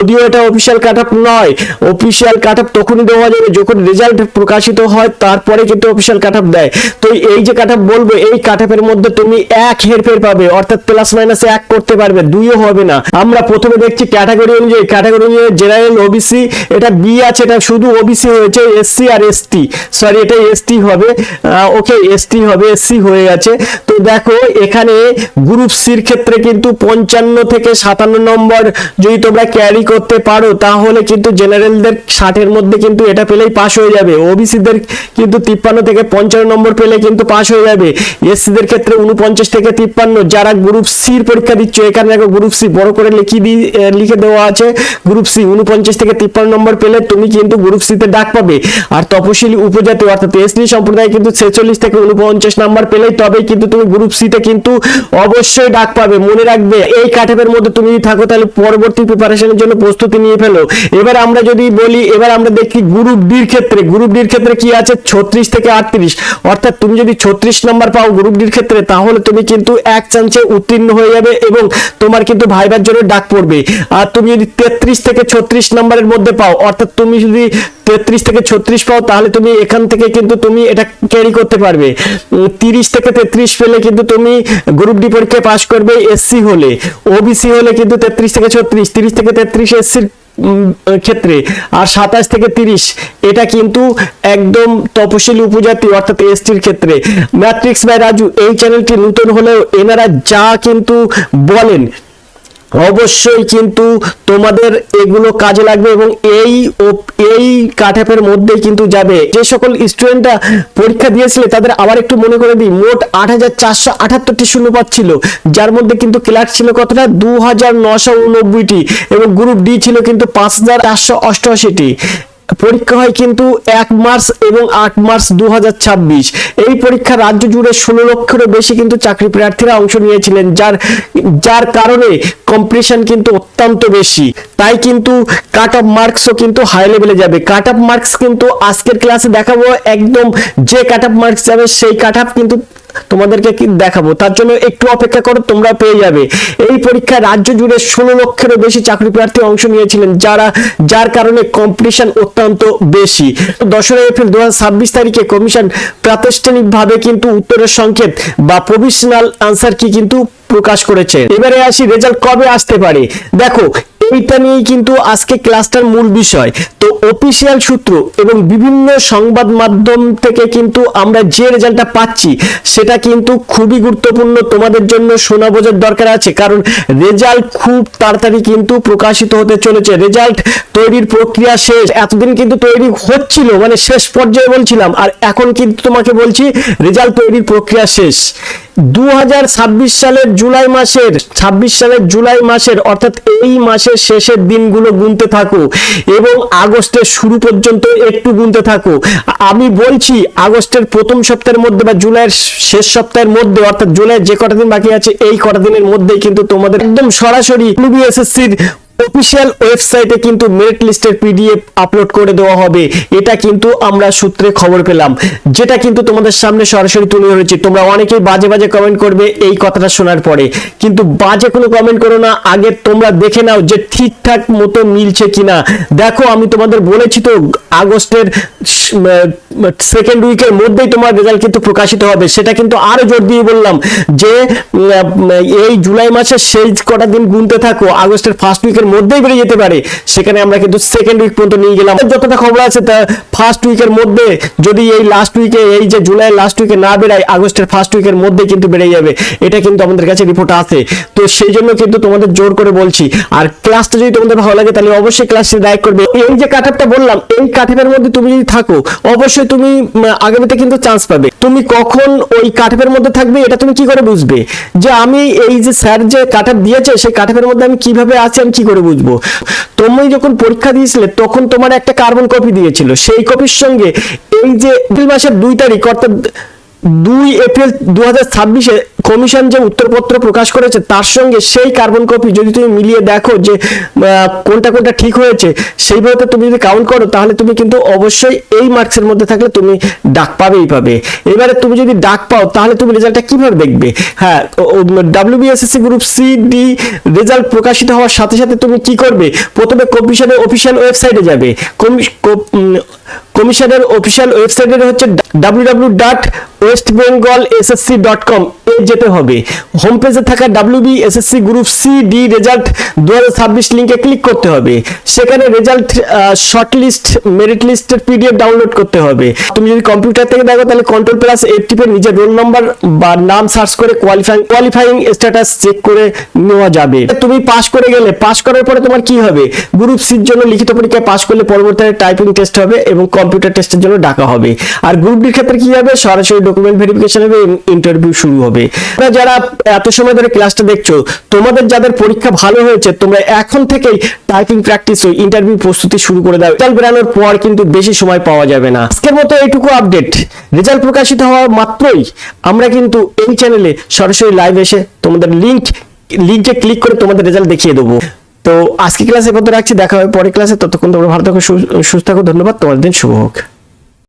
যদিও এটা official cut off নয়, অফিসিয়াল কাট অফ তখনই দেওয়া যাবে যখন রেজাল্ট প্রকাশিত হয়, তারপরে কিন্তু অফিসিয়াল কাট অফ দেয়। তো এই যে কাট অফ বলবো, এই কাট অফের মধ্যে তুমি এক হেরফের পাবে, অর্থাৎ প্লাস মাইনাসে এক করতে পারবে, দুইও হবে না। আমরা প্রথমে দেখছি ক্যাটাগরি অনুযায়ী, ক্যাটাগরি অনুযায়ী জেনারেল, ওবিসি, এটা বি আছে, এটা শুধু ওবিসি হয়েছে, এসসি আর এসটি, সরি এটা এসটি হবে, ওকে এসটি হবে, এসসি হয়ে গেছে। তো দেখো এখানে গ্রুপ সির ক্ষেত্রে কিন্তু 55 থেকে 57 নম্বর যদি তোমরা ক্যারি করতে পারো, তাহলে কিন্তু জেনারেলদের 60 এর মধ্যে কিন্তু এটা পেলেই পাস হয়ে যাবে। ওবিসিদের কিন্তু 53 থেকে 55 নম্বর পেলে কিন্তু পাস হয়ে যাবে। এসসিদের ক্ষেত্রে 49 থেকে 53। যারা গ্রুপ সির পরীক্ষা দিচ্ছ, এখানে দেখো গ্রুপ সি বড় করে লিখে দেওয়া আছে, গ্রুপ সি 49 থেকে 53 নম্বর পেলে তুমি কিন্তু গ্রুপ সিতে ডাক পাবে। আর তপশিলি উপজাতি অর্থাৎ এসটি সম্প্রদায় কিন্তু 46 থেকে 49 নম্বর পেলেই তবেই কিন্তু তুমি গ্রুপ সিতে কিন্তু অবশ্যই ডাক পাবে। মনে রাখবে, এই কাঠাপের মধ্যে তুমি যদি থাকো তাহলে পরবর্তী প্রিপারেশনের জন্য প্রস্তুতি নিয়ে ফেলো। এবার আমরা যদি বলি, এবার আমরা দেখি গ্রুপ ডির ক্ষেত্রে। গ্রুপ ডির ক্ষেত্রে কি আছে, 36 থেকে 38, অর্থাৎ তুমি যদি 36 নম্বর পাও গ্রুপ ডির ক্ষেত্রে, তাহলে তুমি কিন্তু এক চান্সে উত্তীর্ণ হয়ে যাবে এবং তোমার কিন্তু ভাইবার জন্য ডাক পড়বে। আর তুমি যদি 33 থেকে 36 নম্বরের মধ্যে পাও, অর্থাৎ তুমি যদি 33 থেকে 36 পাও, তাহলে তুমি এখান থেকে কিন্তু তুমি এটা ক্যারি করতে পারবে। 30 থেকে 33 পেলে কিন্তু তুমি গ্রুপ ডি পরীক্ষায় পাস করবে এসসি হলে। ওবিসি হলে কিন্তু 33 থেকে 36, 30 থেকে 33 এসসির ক্ষেত্রে, আর 27 থেকে 30 এটা কিন্তু একদম তপশিলি উপজাতি অর্থাৎ এসটির ক্ষেত্রে। ম্যাট্রিক্স বাই রাজু এই চ্যানেলটি নতুন হলেও এনারা যা কিন্তু বলেন অবশ্যই কিন্তু তোমাদের এগুলো কাজে লাগবে এবং এই কাঠাপের মধ্যে কিন্তু যাবে। যে সকল স্টুডেন্টরা পরীক্ষা দিয়েছিলে তাদের আবার একটু মনে করে দিই, মোট 8478টি শূন্যপদ ছিল, যার মধ্যে কিন্তু ক্লার্ক ছিল কতটা, 2989টি, এবং গ্রুপ ডি ছিল কিন্তু 5488টি। পরীক্ষা হয় কিন্তু 1 মার্চ এবং 8 মার্চ 2026। এই পরীক্ষা রাজ্য জুড়ে 16 লক্ষেরও বেশি কিন্তু চাকরি প্রার্থীরা অংশ নিয়েছিলেন, যার কারণে কম্পিটিশন কিন্তু অত্যন্ত বেশি। তাই কিন্তু কাট অফ মার্কসও কিন্তু হাই লেভেলে যাবে। কাট অফ মার্কস কিন্তু আজকের ক্লাসে দেখাবো, একদম যে কাট অফ মার্কস যাবে সেই কাট অফ কিন্তু তোমাদেরকে দেখাবো, তার জন্য একটু অপেক্ষা করো, তোমরা পেয়ে যাবে। এই পরীক্ষায় রাজ্য জুড়ে 16 লক্ষেরও বেশি চাকরি প্রার্থী অংশ নিয়েছিলেন, যার কারণে কম্পিটিশন অত্যন্ত বেশি। 2 এপ্রিল 2026 তারিখে কমিশন প্রাতিষ্ঠানিকভাবে কিন্তু উত্তরের সংকেত বা প্রভিশনাল আনসার কি কিন্তু প্রকাশ করেছে। এবারে আসি রেজাল্ট কবে আসতে পারে। দেখো এইটা নিয়েই কিন্তু আজকে ক্লাসটার মূল বিষয়। তো অফিসিয়াল সূত্র এবং বিভিন্ন সংবাদ মাধ্যম থেকে কিন্তু আমরা যে রেজাল্টটা পাচ্ছি সেটা কিন্তু খুবই গুরুত্বপূর্ণ, তোমাদের জন্য শোনা বোঝার দরকার আছে, কারণ রেজাল্ট খুব তাড়াতাড়ি কিন্তু প্রকাশিত হতে চলেছে। রেজাল্ট তৈরির প্রক্রিয়া শেষ, এতদিন কিন্তু তৈরি হচ্ছিল, মানে শেষ পর্যায়ে বলছিলাম, আর এখন কিন্তু তোমাকে বলছি রেজাল্ট তৈরির প্রক্রিয়া শেষ। 2026 সালের জুলাই মাসের অর্থাৎ এই মাসের শেষের দিনগুলো গুনতে থাকো এবং আগস্টের শুরু পর্যন্ত একটু গুনতে থাকো। আমি বলছি আগস্টের প্রথম সপ্তাহের মধ্যে বা জুলাইয়ের শেষ সপ্তাহের মধ্যে, অর্থাৎ জুলাইয়ের যে কটা দিন বাকি আছে এই কটা দিনের মধ্যেই কিন্তু তোমাদের একদম সরাসরি ইউবিএসএসসির অফিসিয়াল ওয়েবসাইটে কিন্তু মেরিট লিস্টের পিডিএফ আপলোড করে দেওয়া হবে। এটা কিন্তু আমরা সূত্রে খবর পেলাম, যেটা কিন্তু তোমাদের সামনে সরাসরি তুলে ধরেছি। তোমরা অনেকেই বাজে বাজে কমেন্ট করবে এই কথাটা শোনার পরে, কিন্তু বাজে কোনো কমেন্ট করো না, আগে তোমরা দেখে নাও যে ঠিকঠাক মতো মিলছে কিনা। দেখো আমি তোমাদের বলেছি তো আগস্টের সেকেন্ড উইকের মধ্যেই তোমার রেজাল্ট কিন্তু প্রকাশিত হবে। সেটা কিন্তু আরো জোর দিয়ে বললাম যে এই জুলাই মাসের সেই কটা দিন গুনতে থাকো, আগস্টের ফার্স্ট উইকের মধ্যেই বেরিয়ে যেতে পারে। সেখানে আমরা কিন্তু সেকেন্ড উইক পর্যন্ত নিয়ে গেলাম। যতটা খবর আছে তা ফার্স্ট উইকের মধ্যে, যদি এই লাস্ট উইকে, এই যে জুলাই লাস্ট উইকে না বেরায়, আগস্টের ফার্স্ট উইকের মধ্যে কিন্তু বেরিয়ে যাবে। এটা কিন্তু আমাদের কাছে রিপোর্ট আছে। তো সেই জন্য কিন্তু তোমাদের জোর করে বলছি। আর ক্লাসটা যদি তোমাদের ভালো লাগে তাহলে অবশ্যই ক্লাসটি লাইক করবে। এই যে কাটআপটা বললাম, এই কাটআপের মধ্যে তুমি যদি থাকো অবশ্যই তুমি আগামীতে কিন্তু চান্স পাবে। তুমি কখন ওই কাটআপের মধ্যে থাকবে এটা তুমি কি করে বুঝবে যে আমি এই যে স্যার যে কাটআপ দিয়েছে সেই কাটআপের মধ্যে আমি কিভাবে আছি, আমি কি করে বুঝবো? তুমি যখন পরীক্ষা দিয়েছিলে তখন তোমার একটা কার্বন কপি দিয়েছিল, সেই কপির সঙ্গে এই যে এপ্রিল মাসের 2 তারিখ অর্থাৎ 2 এপ্রিল 2026 কমিশন যে উত্তরপত্র প্রকাশ করেছে তার সঙ্গে সেই কার্বন কপি যদি তুমি মিলিয়ে দেখো যে কোনটা কোনটা ঠিক হয়েছে, সেইভাবে তুমি যদি কাউন্ট করো তাহলে তুমি কিন্তু অবশ্যই এই মার্কসের মধ্যে থাকলে তুমি ডাক পাবেই পাবে। এবারে তুমি যদি ডাক পাও তাহলে তুমি রেজাল্টটা কিভাবে দেখবে? হ্যাঁ, WBSSC group C D result প্রকাশিত হওয়ার সাথে সাথে তুমি কি করবে? প্রথমে কমিশনের অফিসিয়াল ওয়েবসাইটে যাবে। কমিশনের অফিসিয়াল ওয়েবসাইটের হচ্ছে www.westbengalssc.com এ যেতে হবে। হোম পেজে থাকা WBSSC group C D result 2026 লিংকে ক্লিক করতে হবে। সেখানে রেজাল্ট শর্ট লিস্ট মেরিট লিস্টের পিডিএফ ডাউনলোড করতে হবে। তুমি যদি কম্পিউটার থেকে দেখো তাহলে Ctrl+F টিপে নিজের রোল নাম্বার বা নাম সার্চ করে কোয়ালিফাইং স্ট্যাটাস চেক করে নেওয়া যাবে। তুমি পাস করে গেলে, পাস করার পরে তোমার কি হবে? গ্রুপ সির জন্য লিখিত পরীক্ষায় পাস করলে পরবর্তীতে টাইপিং টেস্ট হবে এবং কম্পিউটার টেস্টের জন্য ডাকা হবে। আর গ্রুপ ডির ক্ষেত্রে কি হবে? সরাসরি ডকুমেন্ট ভেরিফিকেশন হবে এবং ইন্টারভিউ শুরু হবে। তোমরা যারা এত সময় ধরে ক্লাসটা দেখছো, তোমাদের যাদের পরীক্ষা ভালো হয়েছে, তোমরা এখন থেকেই টাইপিং প্র্যাকটিস ও ইন্টারভিউ প্রস্তুতি শুরু করে দাও। রেজাল্ট বেরানোর পর কিন্তু বেশি সময় পাওয়া যাবে না। আজকের মতো এইটুকু আপডেট। রেজাল্ট প্রকাশিত হওয়া মাত্রই আমরা কিন্তু এই চ্যানেলে সরাসরি লাইভ এসে তোমাদের লিংকে ক্লিক করে তোমাদের রেজাল্ট দেখিয়ে দেবো। তো আজকে ক্লাসে কত রাখছি, দেখা হবে পরে ক্লাসে। ততক্ষণ তোমরা ভালো থাকো, সুস্থ থাকো। ধন্যবাদ, তোমাদের দিন শুভ হোক।